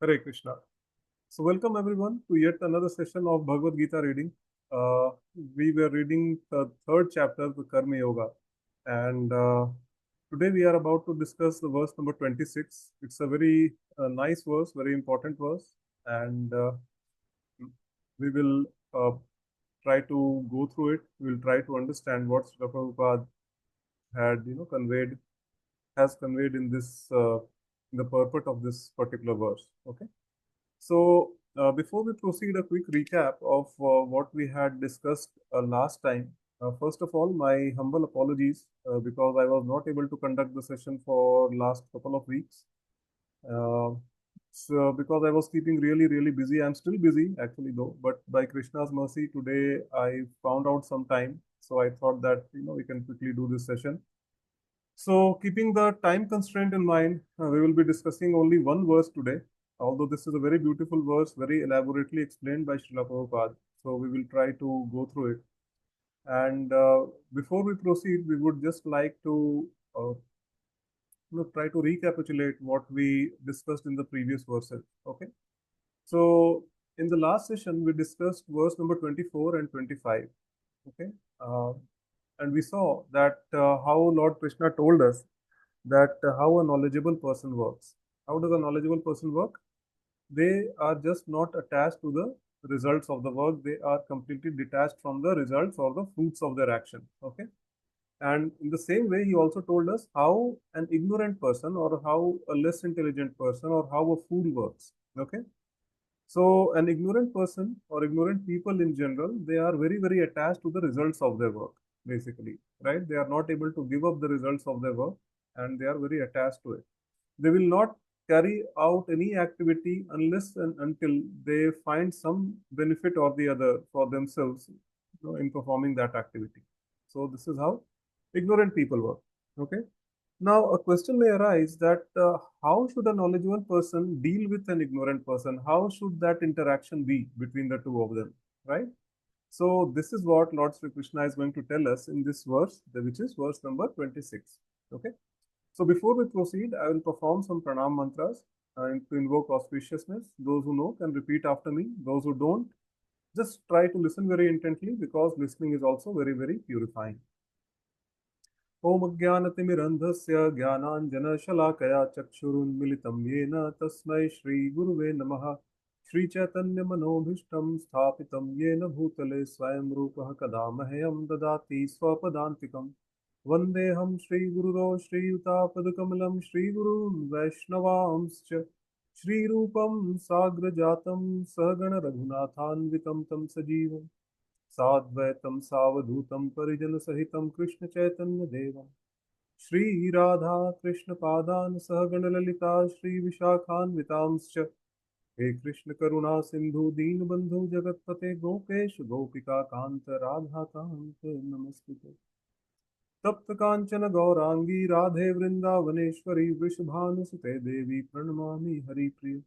Hare Krishna. So, welcome everyone to yet another session of Bhagavad Gita reading. Uh, we were reading the third chapter, the Karma Yoga, and today we are about to discuss the verse number 26. It's a very nice verse, very important verse, and we will try to go through it. We'll try to understand what Srila Prabhupada had, conveyed, has conveyed in the purport of this particular verse. Okay. So, before we proceed, a quick recap of what we had discussed last time. First of all, my humble apologies because I was not able to conduct the session for last couple of weeks. Uh, so, because I was keeping really, really busy. I'm still busy actually though, but by Krishna's mercy, today I found out some time. So I thought that we can quickly do this session. So, keeping the time constraint in mind, we will be discussing only one verse today, although this is a very beautiful verse, very elaborately explained by Srila Prabhupada. So, we will try to go through it. And before we proceed, we would just like to try to recapitulate what we discussed in the previous verses. Okay. So, in the last session, we discussed verse number 24 and 25. Okay. Uh, and we saw that how Lord Krishna told us that how a knowledgeable person works. How does a knowledgeable person work? They are just not attached to the results of the work. They are completely detached from the results or the fruits of their action. Okay. And in the same way, he also told us how an ignorant person or how a less intelligent person or how a fool works. Okay. So an ignorant person or ignorant people in general, they are very, very attached to the results of their work, basically, right? They are not able to give up the results of their work and they are very attached to it. They will not carry out any activity unless and until they find some benefit or the other for themselves in performing that activity. So this is how ignorant people work. Okay. Now, a question may arise that how should a knowledgeable person deal with an ignorant person? How should that interaction be between the two of them, right? So, this is what Lord Sri Krishna is going to tell us in this verse, which is verse number 26. Okay. So, before we proceed, I will perform some pranam mantras to invoke auspiciousness. Those who know can repeat after me. Those who don't, just try to listen very intently because listening is also very, very purifying. ॐ अज्ञानतिमिरन्धस्य ज्ञानाञ्जनशलाकया चक्षुरुन्मिलितं येन तस्मै श्रीगुरुवे नमः श्रीचैतन्यमनोभीष्टं स्थापितं येन भूतले स्वयं रूपः कदा मह्यं ददाति स्वपदान्तिकं वन्देऽहं श्रीगुरुरो श्रीयुतापदकमलं श्रीगुरुं वैष्णवांश्च श्रीरूपं साग्रजातं सहगणरघुनाथान्वितं तं सजीवम् साद्वैतं सावधूतं परिजनसहितं कृष्णचैतन्यदेवं श्रीराधा कृष्णपादान् सहगणललिता श्रीविशाखान्वितांश्च हे कृष्णकरुणा सिन्धु दीनबन्धु जगत्पते गोपेश गोपिकान्त राधाकान्त नमस्ते तप्त कांचन गौरांगी राधे वृंदावनेश्वरी वृषभानुसुते देवी प्रणमामि हरिप्रिय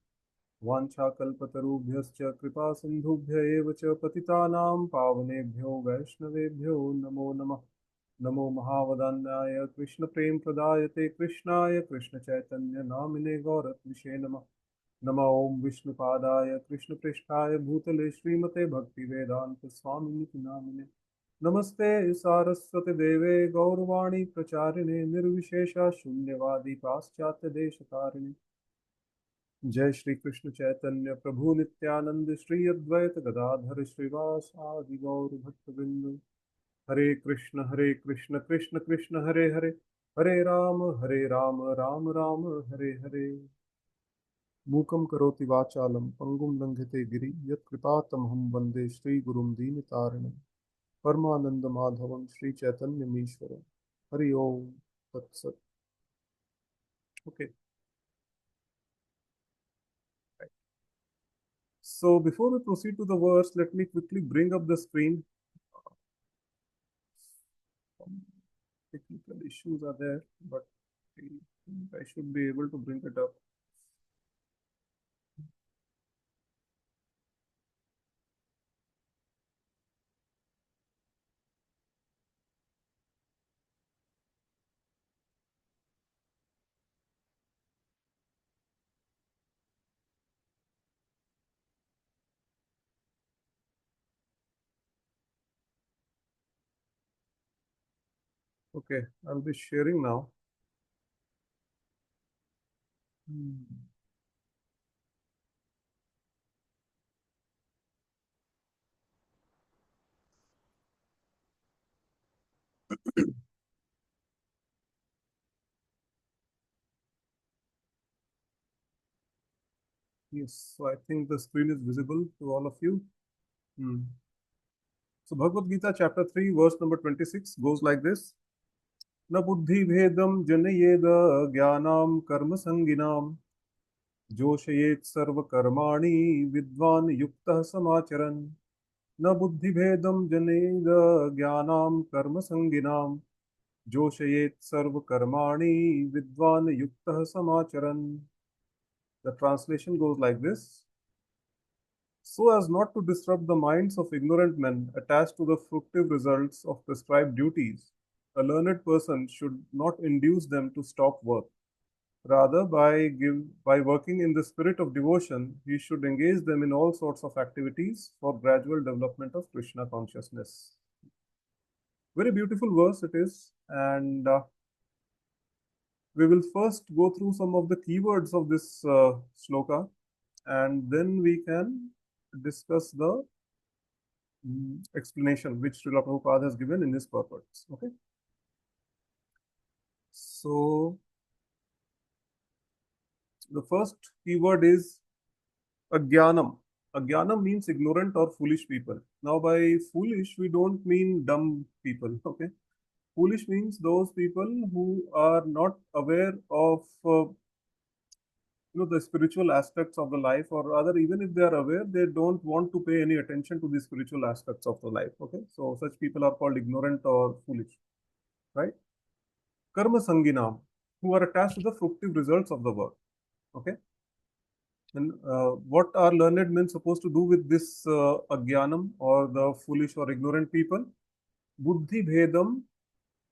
वाञ्छाकल्पतरुभ्यश्च कृपा सिन्धुभ्य एव च पतितानां पावनेभ्यो वैष्णवेभ्यो नमो नमः नमो महावदान्याय कृष्णप्रेमप्रदायते कृष्णाय कृष्णचैतन्य नामिने गौरत्विषे नमः नमो ॐ विष्णुपादाय कृष्णपृष्ठाय भूतले श्रीमते भक्तिवेदान्त स्वामिनिति नामिने नमस्ते सारस्वती देवे गौरवाणी प्रचारिणे निर्विशेषा शून्यवादी पाश्चात्य देशतारिणे जय श्री कृष्ण चैतन्य प्रभु नित्यानंद श्री अद्वैत गदाधर श्रीवास आदि गौर भक्तवृंद हरे कृष्ण कृष्ण कृष्ण हरे हरे हरे राम राम राम हरे हरे मूकं करोति वाचालं पंगुं लंघिते गिरि यत्कृपातमहं वन्दे श्रीगुरुं दीनतारिणं परमानन्दमाधवं श्रीचैतन्यमीश्वरं हरि ओम तत्सत् okay So before we proceed to the verse, let me quickly bring up the screen. Some technical issues are there, but I should be able to bring it up. Okay, I'll be sharing now. Yes, so I think the screen is visible to all of you. Hmm. So Bhagavad Gita chapter 3 verse number 26 goes like this. Na buddhi bhedam janayeda jnanam karma sanginam जोषयेत् सर्वकर्माणि विद्वान् युक्तः समाचरन् न बुद्धिभेदं जनेद ज्ञानां कर्मसङ्गिनां जोषयेत् सर्वकर्माणि विद्वान् युक्तः समाचरन्. The translation goes like this. So as not to disrupt the minds of ignorant men attached to the fructive results of prescribed duties, a learned person should not induce them to stop work. Rather, by working in the spirit of devotion, he should engage them in all sorts of activities for gradual development of Krishna consciousness. Very beautiful verse it is, and we will first go through some of the keywords of this sloka, and then we can discuss the explanation which Srila Prabhupada has given in his purports. Okay, so the first keyword is Ajnanam. Ajnanam means ignorant or foolish people. Now, by foolish, we don't mean dumb people. Okay, foolish means those people who are not aware of the spiritual aspects of the life, or rather, even if they are aware, they don't want to pay any attention to the spiritual aspects of the life. Okay, so such people are called ignorant or foolish, right? Karma sanginam, who are attached to the fructive results of the work. Okay. And what are learned men supposed to do with this ajnanam or the foolish or ignorant people? Buddhi bhedam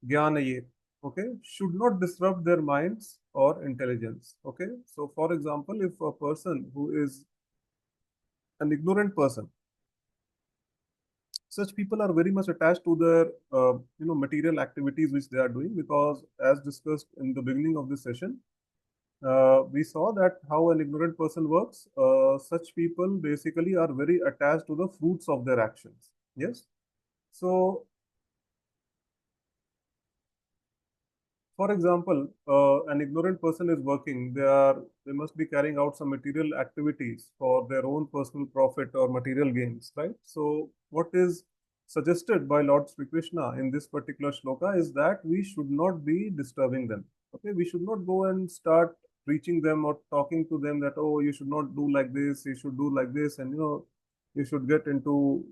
jnanayet. Okay, should not disrupt their minds or intelligence. Okay, so for example, if a person who is an ignorant person, such people are very much attached to their material activities which they are doing, because as discussed in the beginning of this session, we saw that how an ignorant person works. Such people basically are very attached to the fruits of their actions. Yes. So, for example, an ignorant person is working. They must be carrying out some material activities for their own personal profit or material gains, right? So, what is suggested by Lord Sri Krishna in this particular shloka is that we should not be disturbing them. Okay, we should not go and start preaching them or talking to them that, oh, you should not do like this, you should do like this, and you should get into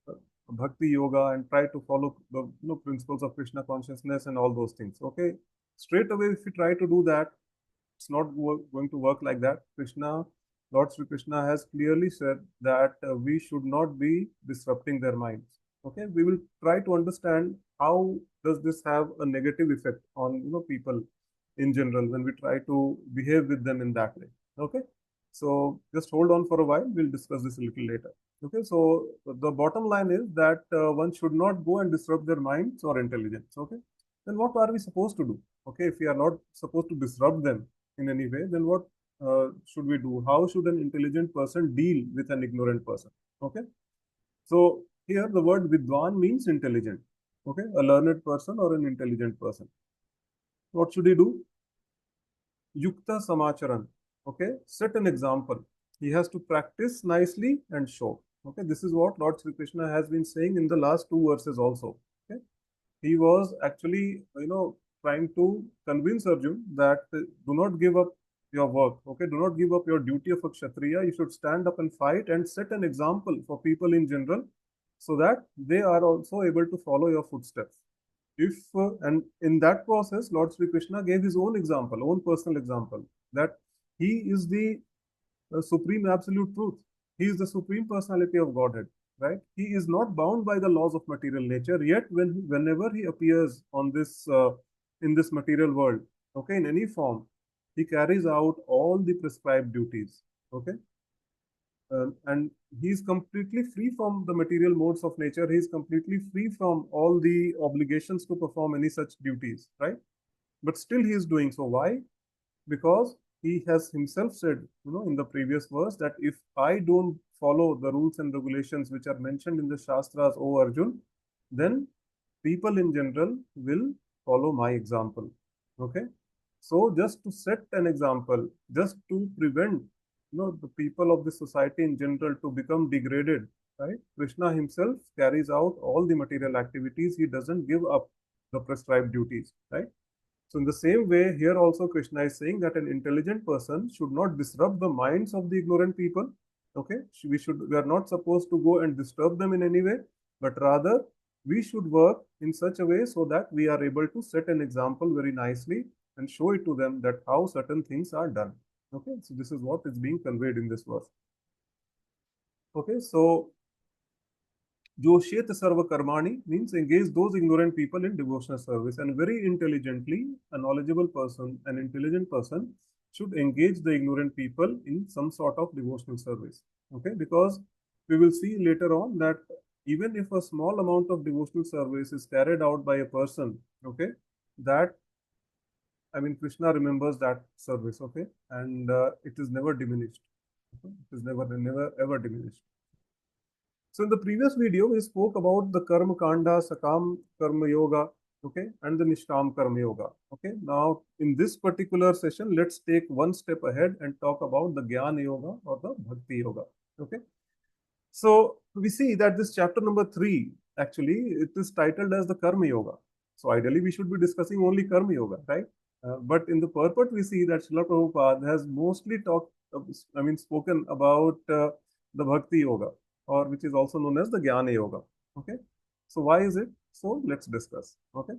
uh, bhakti yoga and try to follow the principles of Krishna consciousness and all those things. Okay, straight away, if we try to do that, it's not going to work like that. Lord Sri Krishna has clearly said that we should not be disrupting their minds. Okay, we will try to understand how does this have a negative effect on people in general when we try to behave with them in that way. Okay, so just hold on for a while. We'll discuss this a little later. Okay, so the bottom line is that one should not go and disrupt their minds or intelligence. Okay, then what are we supposed to do? Okay, if we are not supposed to disrupt them in any way, then what should we do? How should an intelligent person deal with an ignorant person? Okay, so here the word vidwan means intelligent. Okay, a learned person or an intelligent person. What should he do? Yukta samacharan. Okay, set an example. He has to practice nicely and show. Okay, this is what Lord Sri Krishna has been saying in the last two verses also. Okay, he was actually trying to convince Arjun that do not give up your work. Okay, do not give up your duty of a kshatriya. You should stand up and fight and set an example for people in general, so that they are also able to follow your footsteps. If and in that process, Lord Sri Krishna gave his own example, own personal example, that he is the supreme absolute truth. He is the supreme personality of Godhead, right? He is not bound by the laws of material nature. Yet, whenever he appears on this in this material world, okay, in any form, he carries out all the prescribed duties. Okay, and he is completely free from the material modes of nature. He is completely free from all the obligations to perform any such duties, right? But still he is doing so. Why? Because he has himself said, in the previous verse, that if I don't follow the rules and regulations which are mentioned in the Shastras, O Arjun, then people in general will follow my example. Okay. So just to set an example, just to prevent, the people of the society in general to become degraded, right? Krishna himself carries out all the material activities. He doesn't give up the prescribed duties, right? So in the same way, here also Krishna is saying that an intelligent person should not disrupt the minds of the ignorant people. Okay, we are not supposed to go and disturb them in any way, but rather we should work in such a way so that we are able to set an example very nicely and show it to them that how certain things are done. Okay, so this is what is being conveyed in this verse. Okay, so Joshet Sarva Karmani means engage those ignorant people in devotional service. And very intelligently, a knowledgeable person, an intelligent person, should engage the ignorant people in some sort of devotional service. Okay, because we will see later on that even if a small amount of devotional service is carried out by a person, okay, that Krishna remembers that service, okay, and it is never diminished. Okay? It is never ever diminished. So in the previous video, we spoke about the Karma Kanda, Sakam Karma Yoga, okay, and the Nishkam Karma Yoga. Okay. Now, in this particular session, let's take one step ahead and talk about the Jnana Yoga or the Bhakti Yoga. Okay. So we see that this chapter number 3, actually, it is titled as the Karma Yoga. So ideally, we should be discussing only Karma Yoga, right? But in the purport, we see that Srila Prabhupada has mostly spoken about the Bhakti Yoga, or which is also known as the Jnana Yoga. Okay. So why is it? So let's discuss. Okay.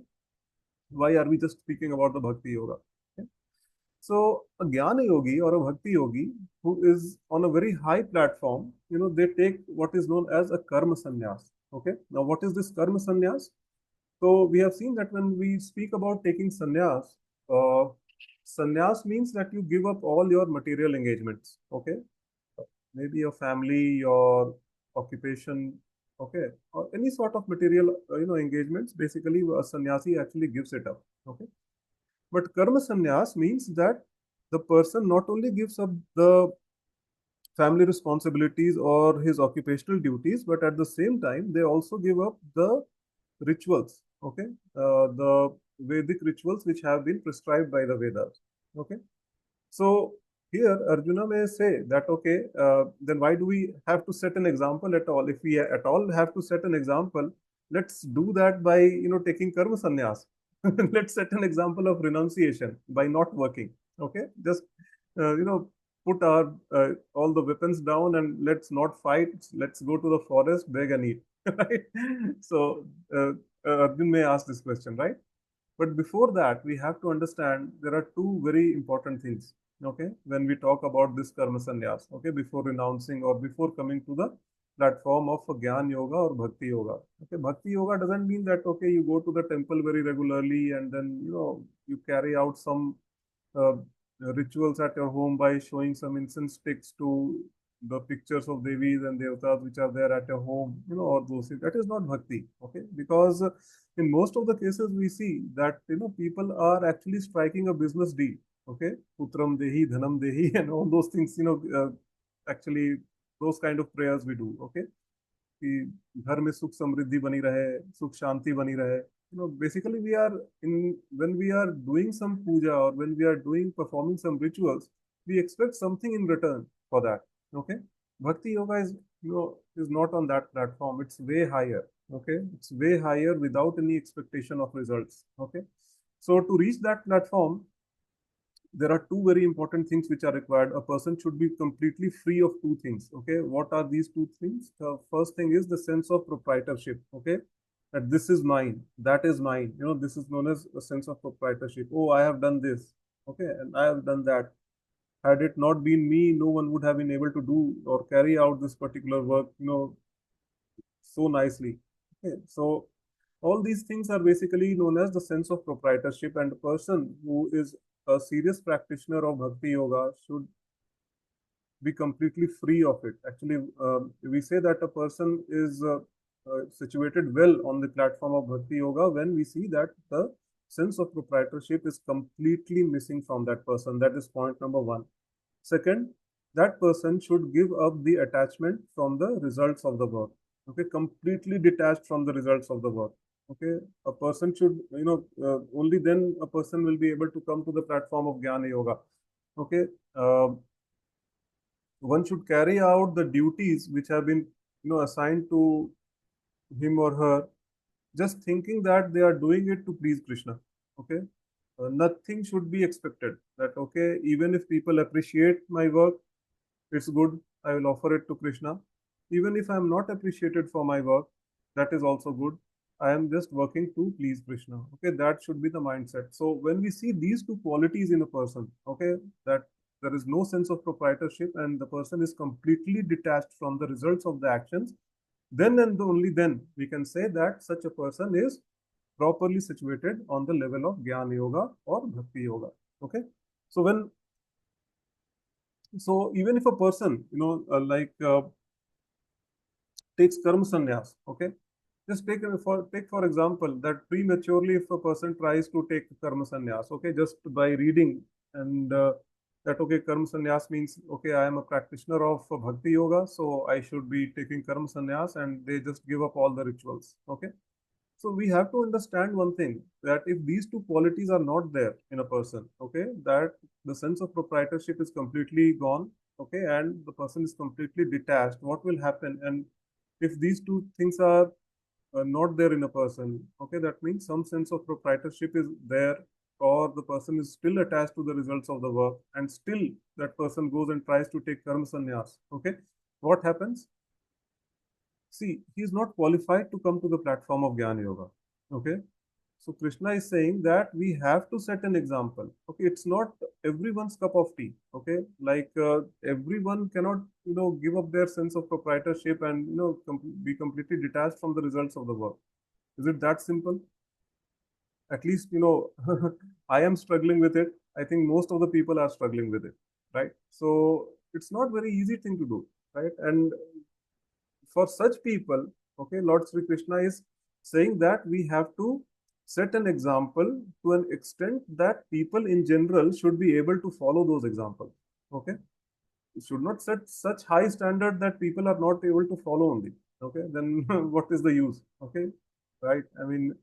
Why are we just speaking about the Bhakti Yoga? Okay. So a Jnana Yogi or a Bhakti Yogi who is on a very high platform, they take what is known as a Karma Sannyas. Okay. Now, what is this Karma Sannyas? So we have seen that when we speak about taking sannyas, sannyas means that you give up all your material engagements. Okay. Maybe your family, your occupation, okay, or any sort of material, engagements. Basically, a sannyasi actually gives it up. Okay. But karma sannyas means that the person not only gives up the family responsibilities or his occupational duties, but at the same time, they also give up the rituals, okay, the Vedic rituals which have been prescribed by the Vedas. Okay. So here Arjuna may say that, okay, then why do we have to set an example at all? If we at all have to set an example, let's do that by, taking karma sannyas. Let's set an example of renunciation by not working. Okay. Just, put our all the weapons down and let's not fight. Let's go to the forest, beg and eat. Right? So Arjun may ask this question, right? But before that, we have to understand there are two very important things. Okay, when we talk about this karma sannyas, okay, before renouncing or before coming to the platform of a Gyan Yoga or Bhakti Yoga. Okay, Bhakti Yoga doesn't mean that, okay, you go to the temple very regularly and then, you carry out some uh, rituals at your home by showing some incense sticks to the pictures of Devis and Devatas which are there at your home, or those things. That is not Bhakti, okay? Because in most of the cases, we see that, people are actually striking a business deal, okay? Putram Dehi, Dhanam Dehi, and all those things, actually, those kind of prayers we do, okay? कि घर में सुख समृद्धि बनी रहे, सुख शांति बनी रहे. Basically we are when we are doing some puja or when we are doing performing some rituals, we expect something in return for that. Okay. Bhakti yoga is not on that platform. It's way higher. Okay. It's way higher without any expectation of results. Okay. So to reach that platform, there are two very important things which are required. A person should be completely free of two things. Okay. What are these two things? The first thing is the sense of proprietorship. Okay. That this is mine, that is mine. This is known as a sense of proprietorship. Oh, I have done this. Okay. And I have done that. Had it not been me, no one would have been able to do or carry out this particular work, so nicely. Okay. So all these things are basically known as the sense of proprietorship, and a person who is a serious practitioner of Bhakti Yoga should be completely free of it. Actually, we say that a person is situated well on the platform of Bhakti Yoga when we see that the sense of proprietorship is completely missing from that person. That is point number one. Second, that person should give up the attachment from the results of the work. Okay, completely detached from the results of the work. Okay, a person should, only then a person will be able to come to the platform of Jnana Yoga. Okay, one should carry out the duties which have been, assigned to him or her, just thinking that they are doing it to please Krishna. Okay, nothing should be expected. That okay, even if people appreciate my work, it's good. I will offer it to Krishna. Even if I am not appreciated for my work, that is also good. I am just working to please Krishna. Okay, that should be the mindset. So when we see these two qualities in a person, okay, that there is no sense of proprietorship and the person is completely detached from the results of the actions, then and only then we can say that such a person is properly situated on the level of Jnana Yoga or Bhakti Yoga. Okay, so even if a person, takes karma sannyas, okay, just take for example that prematurely if a person tries to take karma sannyas, okay, just by reading and that okay, karma sannyas means okay, I am a practitioner of Bhakti Yoga, so I should be taking karma sannyas, and they just give up all the rituals. Okay, so we have to understand one thing, that if these two qualities are not there in a person, okay, that the sense of proprietorship is completely gone, okay, and the person is completely detached, what will happen? And if these two things are not there in a person, okay, that means some sense of proprietorship is there, or the person is still attached to the results of the work, and still that person goes and tries to take karma sannyas, okay, what happens? See, he is not qualified to come to the platform of Jnana Yoga. Okay. So Krishna is saying that we have to set an example. Okay, it's not everyone's cup of tea. Okay, like everyone cannot, give up their sense of proprietorship and be completely detached from the results of the work. Is it that simple? At least I am struggling with it. I think most of the people are struggling with it, right? So it's not very easy thing to do, right? And for such people, okay, Lord Sri Krishna is saying that we have to set an example to an extent that people in general should be able to follow those examples. Okay, you should not set such high standard that people are not able to follow only. Okay, then what is the use? Okay, right? I mean,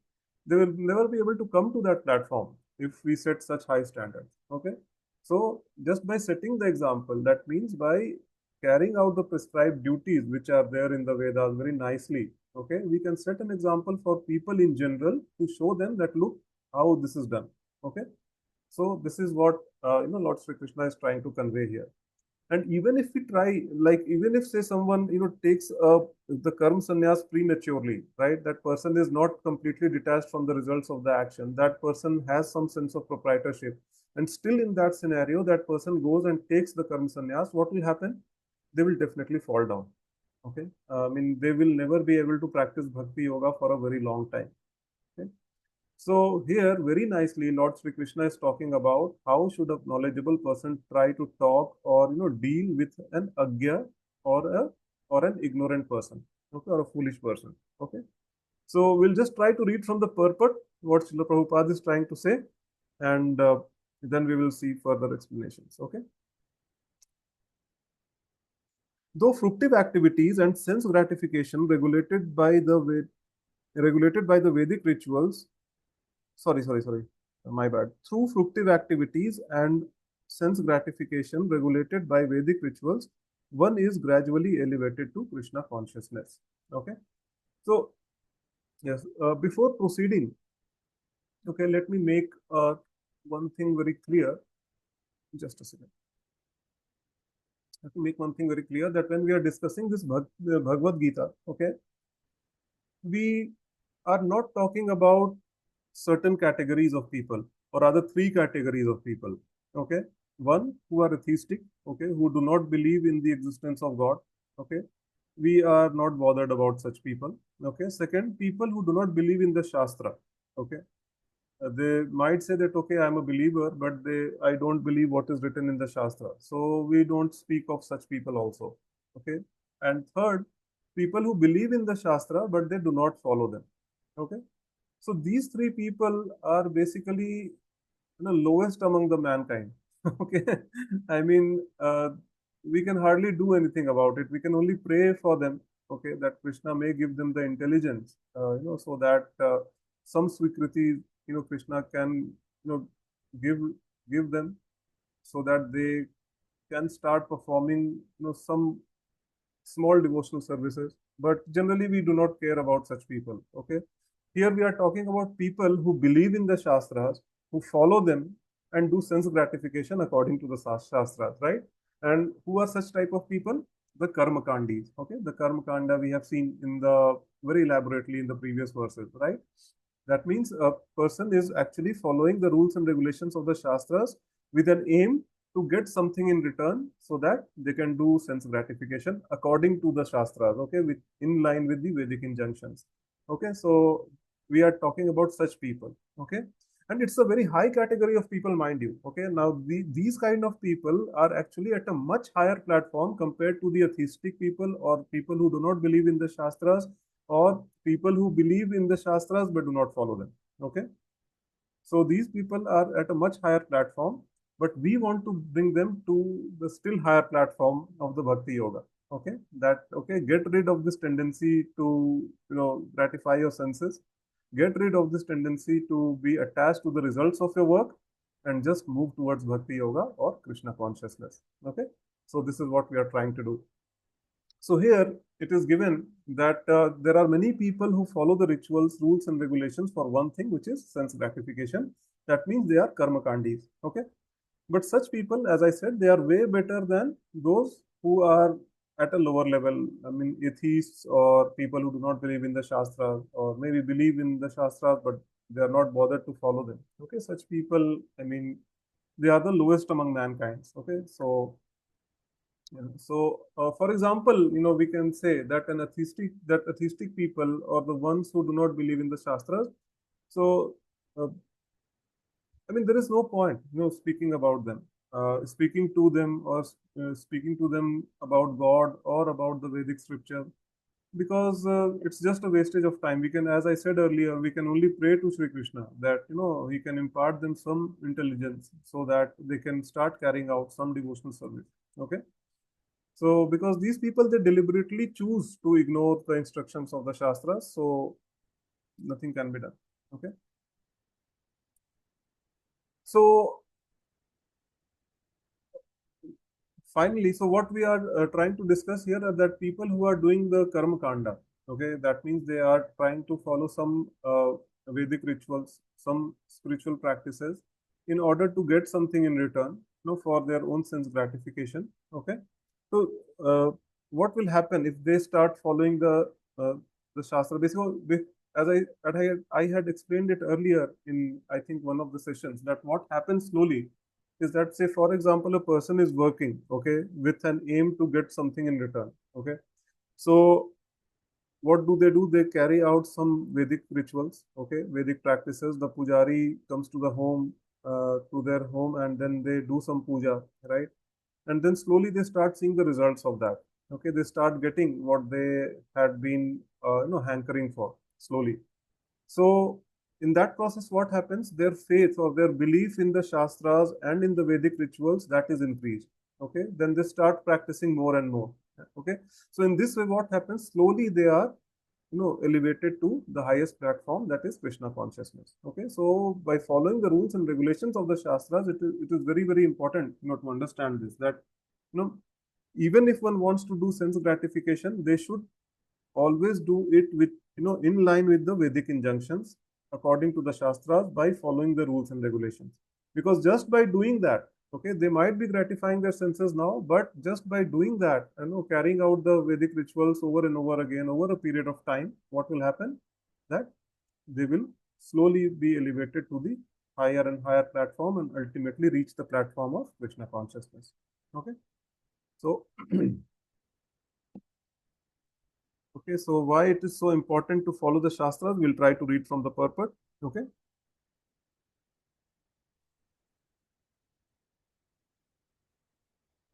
they will never be able to come to that platform if we set such high standards. Okay, so just by setting the example, that means by carrying out the prescribed duties which are there in the Vedas very nicely, okay, we can set an example for people in general to show them that look how this is done. Okay, so this is what Lord Sri Krishna is trying to convey here. And even if we try, like even if say someone takes the karma sannyas prematurely, right, that person is not completely detached from the results of the action, that person has some sense of proprietorship, and still in that scenario that person goes and takes the karma sannyas, what will happen? They will definitely fall down. Okay, I mean, they will never be able to practice Bhakti Yoga for a very long time. Okay, so here very nicely Lord Sri Krishna is talking about how should a knowledgeable person try to talk or deal with an agya or an ignorant person, okay, or a foolish person. Okay, so we'll just try to read from the purport what Srila Prabhupada is trying to say, and then we will see further explanations. Okay, though fructive activities and sense gratification regulated by the Vedic rituals, sorry, my bad. Through fructive activities and sense gratification regulated by Vedic rituals, one is gradually elevated to Krishna consciousness. Okay, so yes, before proceeding, okay, let me make one thing very clear. Just a second. Let me make one thing very clear, that when we are discussing this Bhagavad Gita, okay, we are not talking about certain categories of people, or rather three categories of people. Okay, one, who are atheistic, okay, who do not believe in the existence of God. Okay, we are not bothered about such people. Okay, second, people who do not believe in the Shastra. Okay, they might say that, okay, I'm a believer, but I don't believe what is written in the Shastra. So we don't speak of such people also. Okay. And third, people who believe in the Shastra, but they do not follow them. Okay. So these three people are basically lowest among the mankind. Okay. I mean, we can hardly do anything about it. We can only pray for them. Okay, that Krishna may give them the intelligence, so that some swikriti, Krishna can, give give them, so that they can start performing, some small devotional services. But generally, we do not care about such people. Okay, here we are talking about people who believe in the Shastras, who follow them, and do sense gratification according to the Shastras, right? And who are such type of people? The Karmakandis. Okay, the Karmakanda we have seen in the very elaborately in the previous verses, right? That means a person is actually following the rules and regulations of the Shastras with an aim to get something in return, so that they can do sense gratification according to the Shastras, okay, with in line with the Vedic injunctions. Okay, so we are talking about such people. Okay, and it's a very high category of people, mind you. Okay, now these kind of people are actually at a much higher platform compared to the atheistic people, or people who do not believe in the Shastras, or people who believe in the Shastras but do not follow them. Okay, so these people are at a much higher platform, but we want to bring them to the still higher platform of the Bhakti Yoga. Okay, get rid of this tendency to gratify your senses, get rid of this tendency to be attached to the results of your work, and just move towards Bhakti Yoga or Krishna consciousness. Okay, so this is what we are trying to do. So here it is given that there are many people who follow the rituals, rules, and regulations for one thing, which is sense gratification. That means they are karmakandis. Okay, but such people, as I said, they are way better than those who are at a lower level. I mean, atheists or people who do not believe in the Shastras, or maybe believe in the Shastras, but they are not bothered to follow them. Okay, such people, I mean, they are the lowest among mankind. Okay, so for example, we can say that atheistic people, or the ones who do not believe in the Shastras, so uh, I mean, there is no point, speaking about them, speaking to them, or speaking to them about God or about the Vedic scripture, because it's just a wastage of time. We can, as I said earlier, we can only pray to Sri Krishna that he can impart them some intelligence, so that they can start carrying out some devotional service. Okay. So, because these people, they deliberately choose to ignore the instructions of the Shastras, so nothing can be done. Okay. So, finally, so what we are trying to discuss here are that people who are doing the Karma Kanda, okay, that means they are trying to follow some Vedic rituals, some spiritual practices in order to get something in return, for their own sense gratification. Okay. So, what will happen if they start following uh, the Shastra? Basically, I had explained it earlier in, I think, one of the sessions, that what happens slowly is that, say, for example, a person is working, okay, with an aim to get something in return. Okay, so what do? They carry out some Vedic rituals, okay, Vedic practices. The pujari comes to the home, to their home, and then they do some puja, right? And then slowly they start seeing the results of that. Okay, they start getting what they had been, hankering for slowly. So in that process, what happens? Their faith or their belief in the Shastras and in the Vedic rituals, that is increased. Okay, then they start practicing more and more. Okay, so in this way, what happens? Slowly they are, elevated to the highest platform, that is Krishna consciousness. Okay, so by following the rules and regulations of the Shastras, it is very, very important, to understand this, that, even if one wants to do sense gratification, they should always do it with, in line with the Vedic injunctions according to the Shastras, by following the rules and regulations. Because just by doing that, okay, they might be gratifying their senses now, but just by doing that, carrying out the Vedic rituals over and over again over a period of time, what will happen? That they will slowly be elevated to the higher and higher platform, and ultimately reach the platform of Krishna consciousness. Okay, so okay, so why it is so important to follow the Shastras? We'll try to read from the purport. Okay.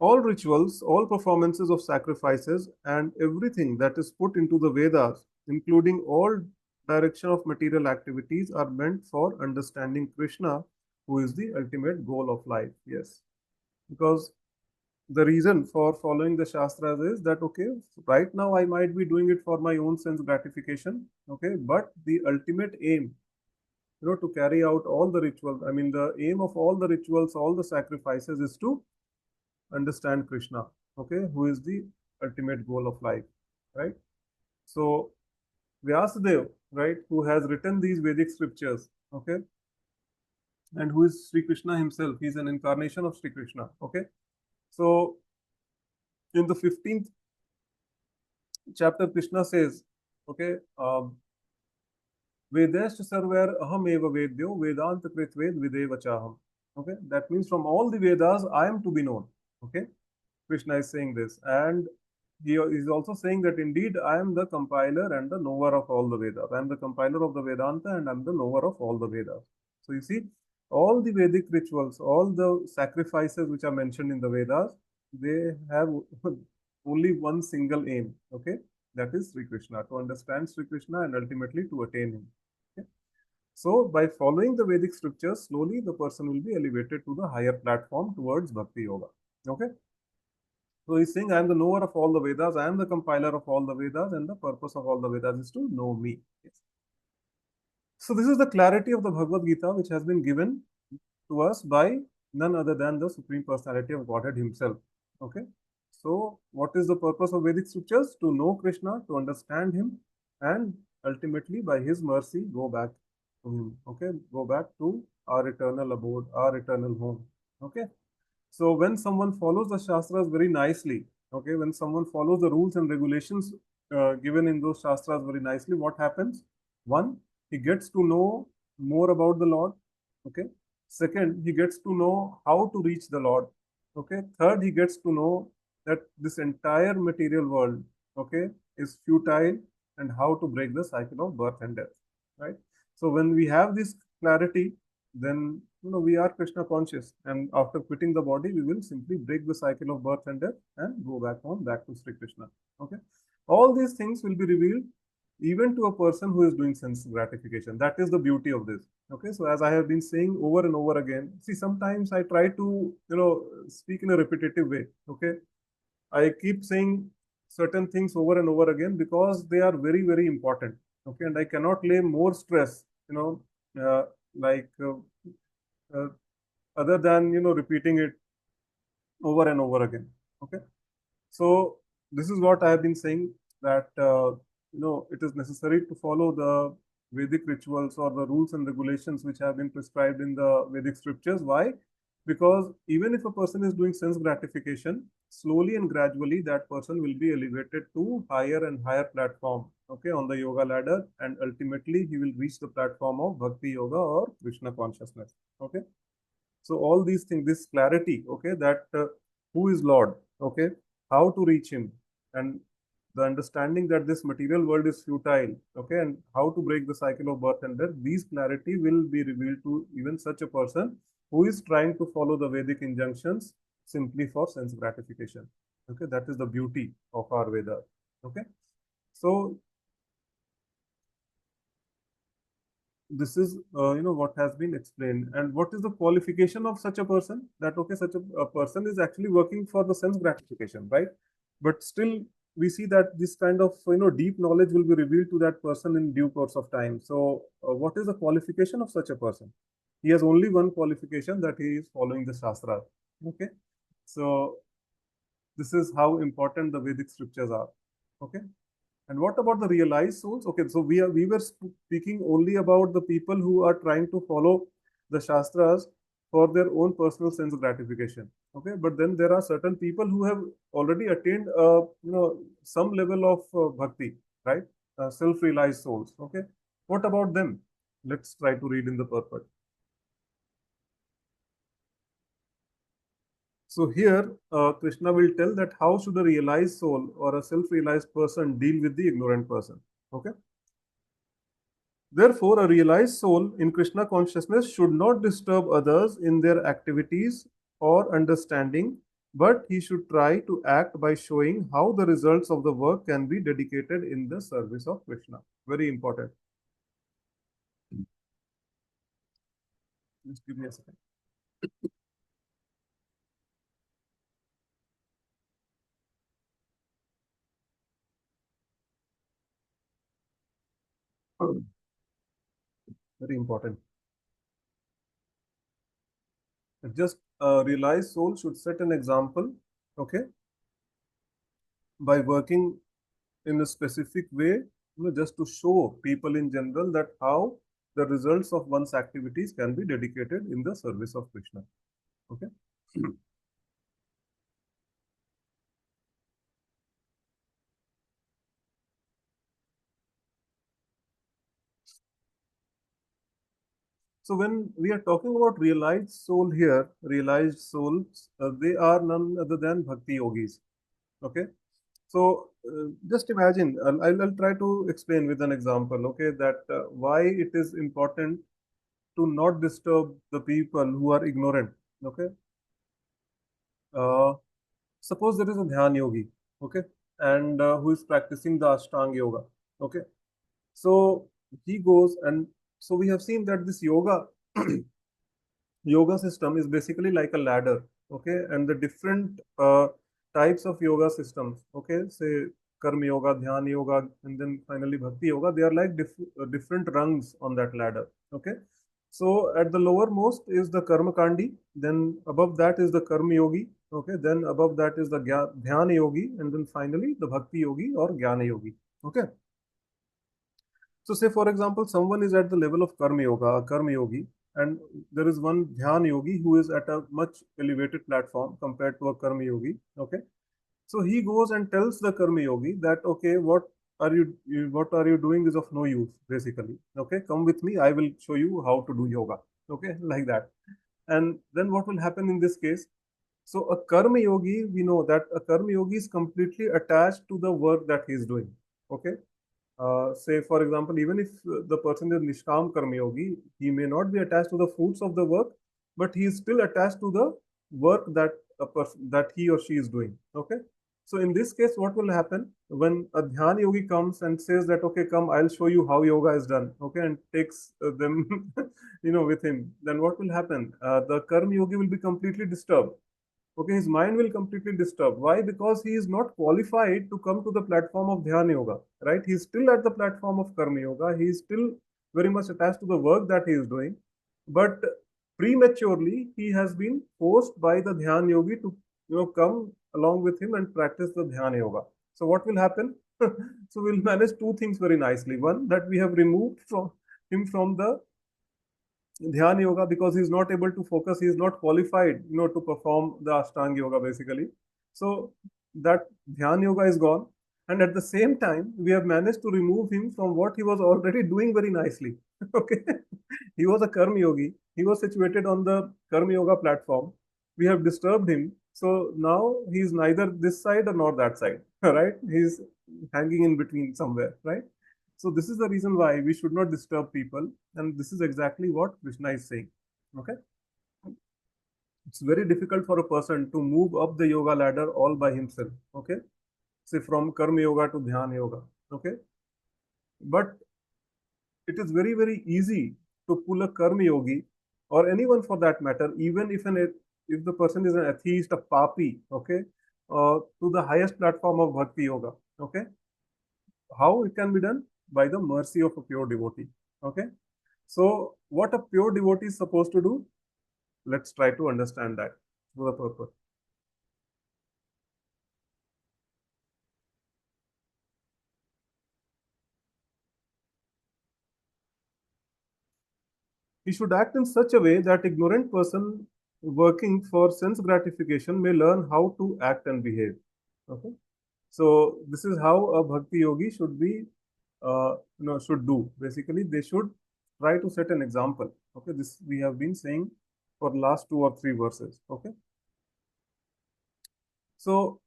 all rituals, all performances of sacrifices, and everything that is put into the Vedas, including all direction of material activities, are meant for understanding Krishna, who is the ultimate goal of life. Yes, because the reason for following the Shastras is that, okay, right now I might be doing it for my own sense gratification, okay, but the ultimate aim, to carry out all the rituals, I mean, the aim of all the rituals, all the sacrifices is to understand Krishna, okay, who is the ultimate goal of life, right? So, Vyasadeva, right, who has written these Vedic scriptures, okay, and who is Sri Krishna himself, he is an incarnation of Sri Krishna, okay. So, in the 15th chapter, Krishna says, okay, Vedascha sarver aham eva vedyo vedanta krit ved videva chaham. Okay, that means from all the Vedas, I am to be known. Okay, Krishna is saying this, and he is also saying that indeed I am the compiler and the knower of all the Vedas. I am the compiler of the Vedanta and I am the knower of all the Vedas. So you see, all the Vedic rituals, all the sacrifices which are mentioned in the Vedas, they have only one single aim. Okay, that is Sri Krishna, to understand Sri Krishna and ultimately to attain him. Okay? So, by following the Vedic scriptures, slowly the person will be elevated to the higher platform towards Bhakti Yoga. Okay? So, he's saying, I am the knower of all the Vedas, I am the compiler of all the Vedas, and the purpose of all the Vedas is to know me. Yes. So, this is the clarity of the Bhagavad Gita which has been given to us by none other than the Supreme Personality of Godhead himself. Okay? So, what is the purpose of Vedic scriptures? To know Krishna, to understand him, and ultimately by his mercy go back to him. Okay, go back to our eternal abode, our eternal home. Okay, so when someone follows the Shastras very nicely, okay, when someone follows the rules and regulations given in those Shastras very nicely, what happens? One, he gets to know more about the Lord. Okay. Second, he gets to know how to reach the Lord. Okay. Third, he gets to know that this entire material world, okay, is futile and how to break the cycle of birth and death. Right. So when we have this clarity, then we are Krishna conscious, and after quitting the body, we will simply break the cycle of birth and death and go back home, back to Sri Krishna. Okay, all these things will be revealed even to a person who is doing sense gratification. That is the beauty of this. Okay, so as I have been saying over and over again, see, sometimes I try to speak in a repetitive way. Okay, I keep saying certain things over and over again because they are very, very important. Okay, and I cannot lay more stress, uh, like uh, other than repeating it over and over again. Okay, so this is what I have been saying, that it is necessary to follow the Vedic rituals or the rules and regulations which have been prescribed in the Vedic scriptures. Why? Because even if a person is doing sense gratification, slowly and gradually that person will be elevated to higher and higher platform, okay, on the yoga ladder, and ultimately he will reach the platform of Bhakti Yoga or Krishna consciousness. Okay, so all these things, this clarity, okay, that who is Lord, okay, how to reach him, and the understanding that this material world is futile, okay, and how to break the cycle of birth and death, these clarity will be revealed to even such a person who is trying to follow the Vedic injunctions simply for sense gratification. Okay, that is the beauty of our Veda. Okay, so this is what has been explained. And what is the qualification of such a person? That okay, such a person is actually working for the sense gratification, right? But still we see that this kind of deep knowledge will be revealed to that person in due course of time. So what is the qualification of such a person? He has only one qualification, that he is following the Shastra. Okay, so this is how important the Vedic scriptures are. Okay, and what about the realized souls? Okay, so we were speaking only about the people who are trying to follow the Shastras for their own personal sense gratification. Okay, but then there are certain people who have already attained some level of bhakti, right? Self-realized souls. Okay, what about them? Let's try to read in the purport. So here, Krishna will tell that how should a realized soul or a self-realized person deal with the ignorant person. Okay. Therefore, a realized soul in Krishna consciousness should not disturb others in their activities or understanding but he should try to act by showing how the results of the work can be dedicated in the service of Krishna. Very important. Just give me a second. Very important. Just realize soul should set an example, okay, by working in a specific way, just to show people in general that how the results of one's activities can be dedicated in the service of Krishna. Okay. So when we are talking about realized soul here, realized souls, they are none other than bhakti yogis. Okay. So just imagine, I'll try to explain with an example, okay, that why it is important to not disturb the people who are ignorant. Okay. Uh, Suppose there is a dhyan yogi, okay, and who is practicing the Ashtanga yoga, okay. So he goes, and so we have seen that this yoga system is basically like a ladder, okay, and the different types of yoga systems, okay, say karma yoga, dhyana yoga, and then finally bhakti yoga, they are like different rungs on that ladder, okay. So at the lowermost is the karma kandi, then above that is the karma yogi, okay, then above that is the dhyana yogi, and then finally the bhakti yogi or jnana yogi, okay. So, say for example, someone is at the level of karma yoga, a karma yogi, and there is one dhyan yogi who is at a much elevated platform compared to a karma yogi. Okay, so he goes and tells the karma yogi that, okay, what are you doing is of no use, basically. Okay, come with me, I will show you how to do yoga. Okay, like that. And then what will happen in this case? So a karma yogi, we know that a karma yogi is completely attached to the work that he is doing. Okay, say for example, even if the person is Nishkam Karma Yogi, he may not be attached to the fruits of the work, but he is still attached to the work that that he or she is doing. Okay. So in this case, what will happen when a Dhyan Yogi comes and says that, okay, come, I'll show you how yoga is done. Okay, and takes them, with him. Then what will happen? The Karma Yogi will be completely disturbed. Okay, his mind will completely disturb. Why? Because he is not qualified to come to the platform of Dhyana Yoga, right? He is still at the platform of Karma Yoga. He is still very much attached to the work that he is doing. But prematurely, he has been forced by the Dhyana Yogi to, come along with him and practice the Dhyana Yoga. So what will happen? So we'll manage two things very nicely. One, that we have removed from him from the Dhyan yoga because he's not able to focus, he's not qualified, to perform the Ashtanga yoga basically. So that Dhyan yoga is gone. And at the same time, we have managed to remove him from what he was already doing very nicely. Okay. He was a Karma yogi. He was situated on the Karma yoga platform. We have disturbed him. So now he's neither this side or not that side. Right? He's hanging in between somewhere, right? So this is the reason why we should not disturb people, and this is exactly what Krishna is saying. Okay, it's very difficult for a person to move up the yoga ladder all by himself. Okay, say from karma yoga to dhyana yoga. Okay, but it is very easy to pull a karma yogi or anyone for that matter, even if the person is an atheist, a papi. Okay, to the highest platform of bhakti yoga. Okay, how it can be done? By the mercy of a pure devotee. Okay, so what a pure devotee is supposed to do, let's try to understand that for the purpose. He should act in such a way that ignorant person working for sense gratification may learn how to act and behave. Okay, so this is how a bhakti yogi should be, should do. Basically, they should try to set an example. Okay, this we have been saying for last two or three verses. Okay, so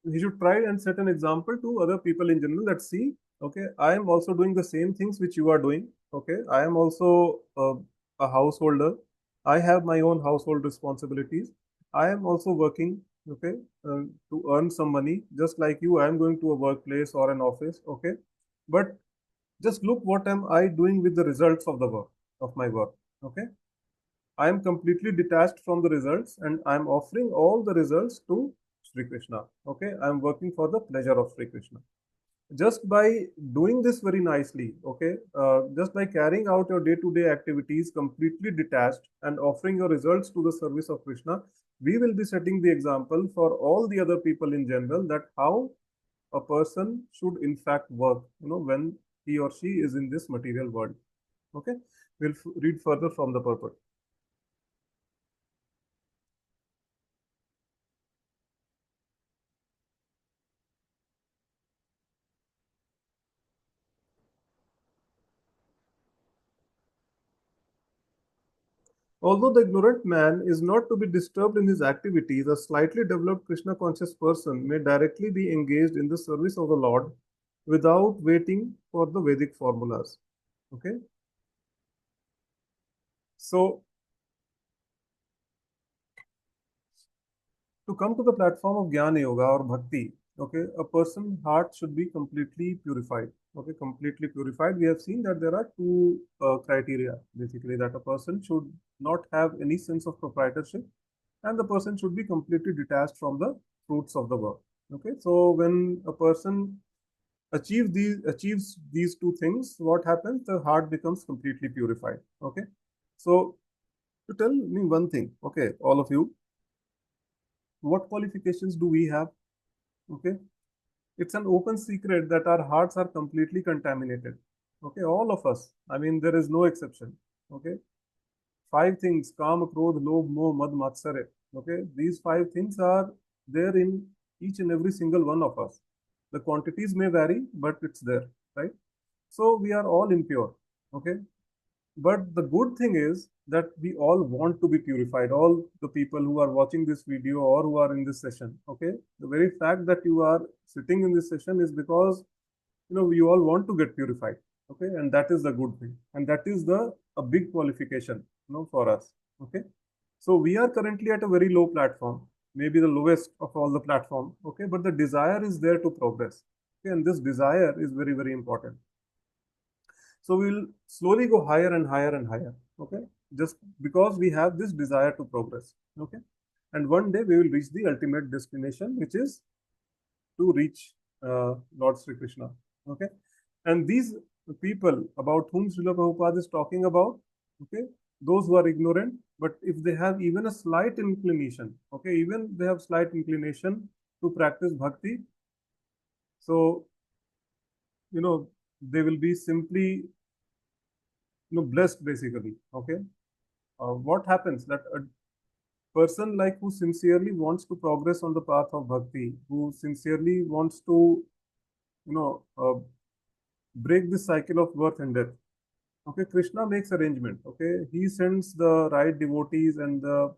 he should try and set an example to other people in general that, see, okay, I am also doing the same things which you are doing. Okay, I am also a householder. I have my own household responsibilities. I am also working, okay, to earn some money. Just like you, I am going to a workplace or an office, okay. But just look what am I doing with the results of the work, of my work, okay. I am completely detached from the results and I am offering all the results to Sri Krishna, okay. I am working for the pleasure of Sri Krishna. Just by doing this very nicely, okay, just by carrying out your day-to-day activities completely detached and offering your results to the service of Krishna, we will be setting the example for all the other people in general that how a person should in fact work, when he or she is in this material world. Okay, we'll read further from the purport. Although the ignorant man is not to be disturbed in his activities, a slightly developed Krishna conscious person may directly be engaged in the service of the Lord without waiting for the Vedic formulas. Okay, so to come to the platform of Jnana Yoga or Bhakti, okay, a person's heart should be completely purified. Okay, completely purified. We have seen that there are two criteria basically that a person should not have any sense of proprietorship and the person should be completely detached from the fruits of the work. Okay, so when a person achieves these two things, what happens? The heart becomes completely purified. Okay, so to tell me one thing, okay, all of you, what qualifications do we have? Okay, it's an open secret that our hearts are completely contaminated. Okay, all of us. I mean, there is no exception. Okay, five things: Kam, Krodh, Lobh, Moh, Mad, Matsarya. Okay, these five things are there in each and every single one of us. The quantities may vary, but it's there, right? So we are all impure. Okay, but the good thing is that we all want to be purified. All the people who are watching this video or who are in this session, okay, the very fact that you are sitting in this session is because we all want to get purified. Okay, and that is the good thing, and that is the a big qualification, for us. Okay, so we are currently at a very low platform, maybe the lowest of all the platform. Okay, but the desire is there to progress. Okay, and this desire is very, very important. So we will slowly go higher and higher and higher. Okay, just because we have this desire to progress. Okay, and one day we will reach the ultimate destination, which is to reach Lord Sri Krishna. Okay, and these people about whom Srila Prabhupada is talking about, okay, those who are ignorant, but if they have even a slight inclination, okay, even they have slight inclination to practice bhakti, so they will be simply blessed basically. Okay, what happens that a person like who sincerely wants to progress on the path of bhakti, who sincerely wants to you know uh, break this cycle of birth and death. Okay, Krishna makes arrangement. Okay, he sends the right devotees and the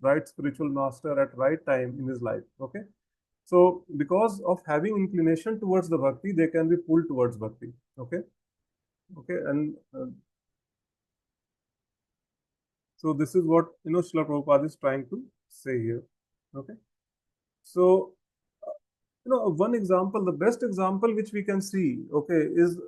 right spiritual master at right time in his life. Okay, so because of having inclination towards the bhakti, they can be pulled towards bhakti. Okay, okay, and so this is what Srila Prabhupada is trying to say here. Okay, so one example, the best example which we can see, okay, is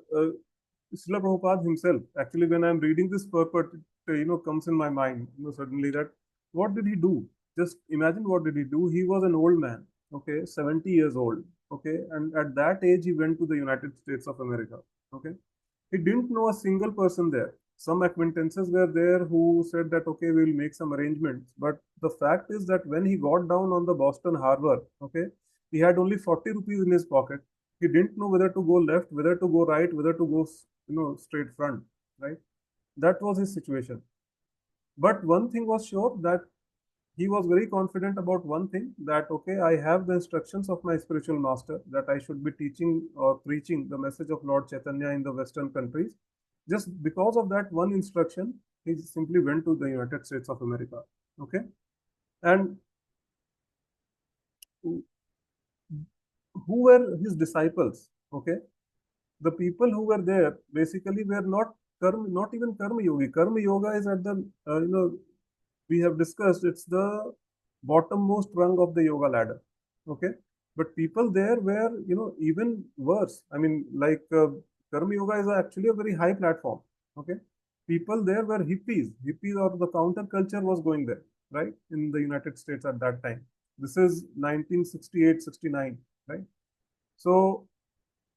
Srila Prabhupada himself. Actually, when I'm reading this purport, it, comes in my mind, suddenly that what did he do? Just imagine what did he do? He was an old man, okay, 70 years old, okay, and at that age he went to the United States of America, okay. He didn't know a single person there. Some acquaintances were there who said that, okay, we'll make some arrangements. But the fact is that when he got down on the Boston Harbor, okay, he had only 40 rupees in his pocket. He didn't know whether to go left, whether to go right, whether to go, straight front, right? That was his situation. But one thing was sure that he was very confident about one thing that, okay, I have the instructions of my spiritual master that I should be teaching or preaching the message of Lord Chaitanya in the Western countries. Just because of that one instruction, he simply went to the United States of America. Okay. And who were his disciples? Okay. The people who were there basically were not not even karma yogi. Karma yoga is at the, we have discussed, it's the bottommost rung of the yoga ladder. Okay, but people there were, even worse. I mean, like Karma Yoga is actually a very high platform. Okay, people there were hippies. Hippies or the counterculture was going there, right, in the United States at that time. This is 1968, 69, right? So,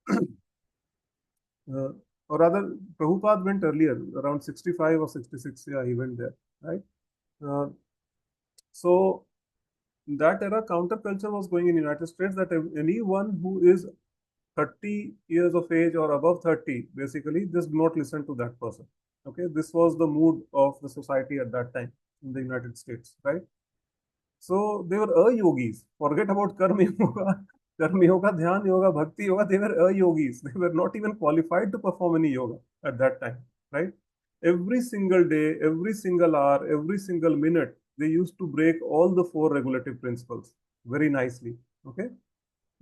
uh, or rather, Prabhupada went earlier, around 65 or 66. Yeah, he went there, right? Uh, so in that era, counterculture was going in United States that anyone who is 30 years of age or above 30, basically, just do not listen to that person. Okay, this was the mood of the society at that time in the United States, right? So they were a-yogis. Forget about karma yoga, karma yoga, dhyan yoga, bhakti yoga. They were a-yogis. They were not even qualified to perform any yoga at that time, right? Every single day, every single hour, every single minute, they used to break all the four regulative principles very nicely. Okay,